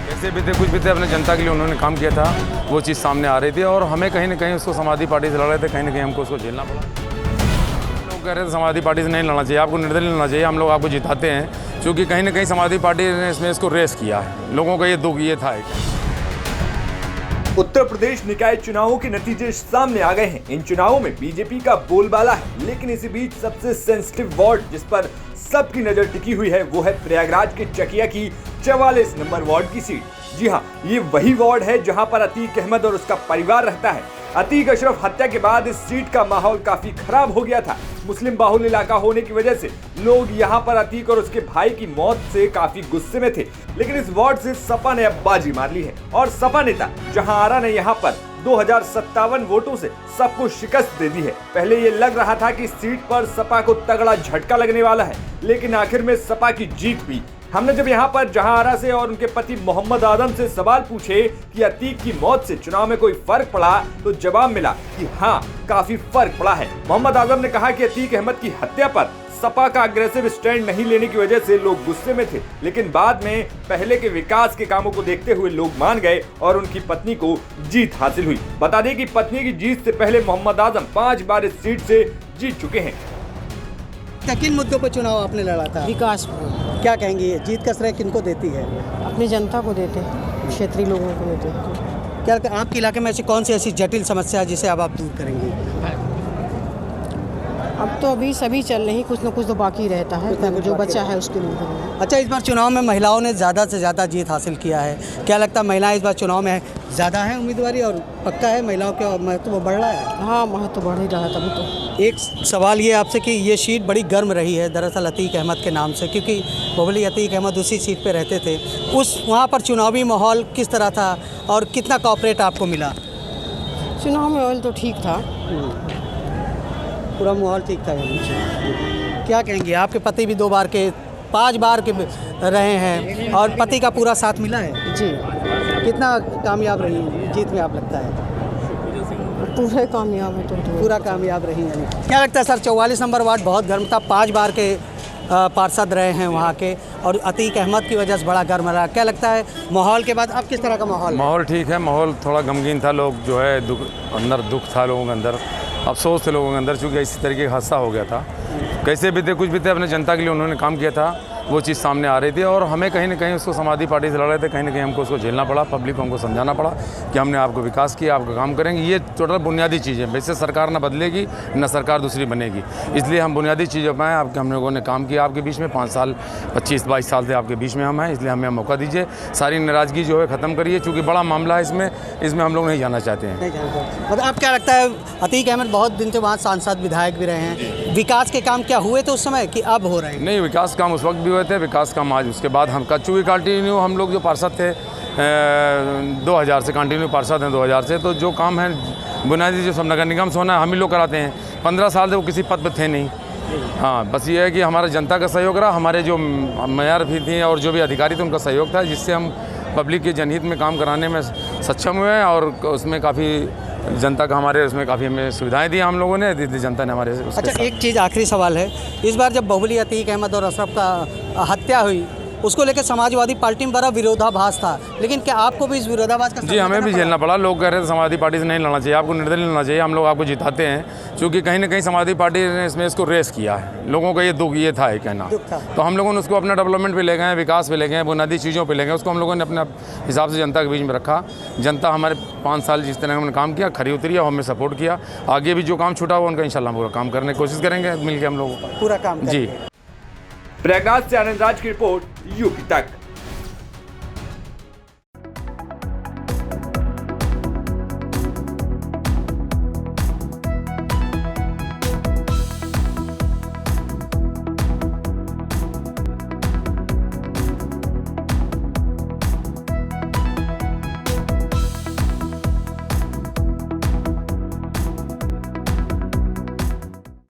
कैसे भी थे कुछ भी थे, अपने जनता के लिए उन्होंने काम किया था, वो चीज़ सामने आ रही थी और हमें कहीं ना कहीं उसको समाजवादी पार्टी से लड़ रहे थे, कहीं ना कहीं हमको उसको झेलना पड़ा। लोग कह रहे थे समाजवादी पार्टी से नहीं लड़ना चाहिए, आपको निर्दलीय लड़ना चाहिए, हम लोग आपको जिताते हैं, क्योंकि कहीं ना कहीं समाजवादी पार्टी ने इसमें इसको रेस किया है। लोगों का ये दुख ये था। उत्तर प्रदेश निकाय चुनावों के नतीजे सामने आ गए हैं। इन चुनावों में बीजेपी का बोलबाला है, लेकिन इसी बीच सबसे सेंसिटिव वार्ड जिस पर सबकी नजर टिकी हुई है वो है प्रयागराज के चकिया की 44 नंबर वार्ड की सीट। जी हाँ, ये वही वार्ड है जहां पर अतीक अहमद और उसका परिवार रहता है। अतीक अशरफ हत्या के बाद इस सीट का माहौल काफी खराब हो गया था। मुस्लिम बाहुल इलाका होने की वजह से लोग यहां पर अतीक और उसके भाई की मौत से काफी गुस्से में थे, लेकिन इस वार्ड से सपा ने अब बाजी मार ली है और सपा नेता जहांआरा ने यहां पर 2057 वोटों से सबको शिकस्त दे दी है। पहले ये लग रहा था कि इस सीट पर सपा को तगड़ा झटका लगने वाला है, लेकिन आखिर में सपा की जीत हुई। हमने जब यहाँ पर जहांआरा से और उनके पति मोहम्मद आदम से सवाल पूछे कि अतीक की मौत से चुनाव में कोई फर्क पड़ा, तो जवाब मिला कि हाँ, काफी फर्क पड़ा है। मोहम्मद आदम ने कहा कि अतीक अहमद की हत्या पर सपा का अग्रेसिव स्टैंड नहीं लेने की वजह से लोग गुस्से में थे, लेकिन बाद में पहले के विकास के कामों को देखते हुए लोग मान गए और उनकी पत्नी को जीत हासिल हुई। बता दें कि पत्नी की जीत से पहले मोहम्मद आदम 5 बार इस सीट से जीत चुके हैं। किन मुद्दों पर चुनाव आपने लड़ा था? विकास को। क्या कहेंगे, ये जीत का श्रेय किनको देती है? अपनी जनता को देते हैं, क्षेत्रीय लोगों को देते हैं। क्या आपके इलाके में ऐसी कौन सी ऐसी जटिल समस्या है जिसे अब आप दूर करेंगे? अब तो अभी सभी चल रही, कुछ न कुछ तो बाकी रहता है, जो बचा है उसके लिए करेंगे। अच्छा, इस बार चुनाव में महिलाओं ने ज़्यादा से ज़्यादा जीत हासिल किया है, क्या लगता है महिलाएं इस बार चुनाव में ज़्यादा है उम्मीदवारी और पक्का है महिलाओं का महत्व वो बढ़ रहा है? हाँ, महत्व बढ़ ही रहा है तभी तो। एक सवाल ये आपसे कि ये सीट बड़ी गर्म रही है दरअसल अतीक अहमद के नाम से, क्योंकि बाहुबली अतीक अहमद उसी सीट पे रहते थे। वहाँ पर चुनावी माहौल किस तरह था और कितना कॉपरेट आपको मिला? चुनाव में माहौल तो ठीक था, पूरा माहौल ठीक था। क्या कहेंगे, आपके पति भी 5 बार के रहे हैं और पति का पूरा साथ मिला है जी। कितना कामयाब रही जीत में आप लगता है? पूरे कामयाब है तो पूरा कामयाब रही है। क्या लगता है सर, 44 नंबर वार्ड बहुत गर्म था, 5 बार के पार्षद रहे हैं वहाँ के और अतीक अहमद की वजह से बड़ा गर्म रहा। क्या लगता है माहौल के बाद अब किस तरह का माहौल ठीक है, माहौल थोड़ा गमगीन था, लोग जो है अंदर दुख था लोगों के अंदर, अफसोस थे लोगों के अंदर, चूँकि इसी तरीके का हादसा हो गया था। कैसे भी थे कुछ भी थे, अपने जनता के लिए उन्होंने काम किया था, वो चीज़ सामने आ रही थी और हमें कहीं ना कहीं उसको समाजवादी पार्टी से लड़ रहे थे, कहीं ना कहीं हमको उसको झेलना पड़ा। पब्लिक को हमको समझाना पड़ा कि हमने आपको विकास किया, आपका काम करेंगे। ये टोटल बुनियादी चीज़ है, वैसे सरकार ना बदलेगी ना सरकार दूसरी बनेगी, इसलिए हम बुनियादी चीज़ों पर आपके हम लोगों ने काम किया आपके बीच में। 5 साल 25-22 साल से आपके बीच में हम हैं, इसलिए हमें मौका दीजिए, सारी नाराज़गी जो है ख़त्म करिए, चूँकि बड़ा मामला है इसमें हम लोग नहीं जाना चाहते हैं। मतलब आप क्या लगता है, अतीक अहमद बहुत दिन से वहाँ सांसद विधायक भी रहे हैं, विकास के काम क्या हुए थे उस समय कि अब हो रहे हैं? नहीं, विकास काम उस वक्त भी हुए थे, विकास काम आज उसके बाद हम चूँकि कंटिन्यू हम लोग जो पार्षद थे 2000 से कंटिन्यू पार्षद हैं 2000 से, तो जो काम है बुनियादी जो सब नगर निगम से होना है हम ही लोग कराते हैं। 15 साल से वो किसी पद पर थे नहीं। हाँ, बस ये है कि हमारा जनता का सहयोग रहा, हमारे जो मेयर भी थे और जो भी अधिकारी थे उनका सहयोग था, जिससे हम पब्लिक के जनहित में काम कराने में सक्षम हुए हैं और उसमें काफ़ी जनता का हमारे उसमें काफ़ी हमें सुविधाएं दी हम लोगों ने, जनता ने हमारे। अच्छा, एक चीज़ आखिरी सवाल है, इस बार जब बाहुबली अतीक अहमद और अशरफ का हत्या हुई उसको लेकर समाजवादी पार्टी में बड़ा विरोधाभास था, लेकिन क्या आपको भी इस विरोधाभास का? जी, हमें भी झेलना पड़ा। लोग कह रहे थे समाजवादी पार्टी से नहीं लड़ना चाहिए, आपको निर्दलीय लड़ना चाहिए, हम लोग आपको जिताते हैं, क्योंकि कहीं ना कहीं समाजवादी पार्टी ने इसमें इसको रेस किया है। लोगों का ये दुख ये था ये कहना, तो हम लोगों ने उसको अपने डेवलपमेंट पे ले गए, विकास पे ले गए, बुनियादी चीज़ों पे ले गए, उसको हम लोगों ने अपने हिसाब से जनता के बीच में रखा। जनता हमारे 5 साल जिस तरह हमने काम किया खरी उतरी और हमें सपोर्ट किया। आगे भी जो काम छूटा हुआ उनका इंशाल्लाह पूरा काम करने की कोशिश करेंगे, मिलकर हम लोग पूरा काम। जी। प्रयागराज से आनंद राज की रिपोर्ट, यूपी तक।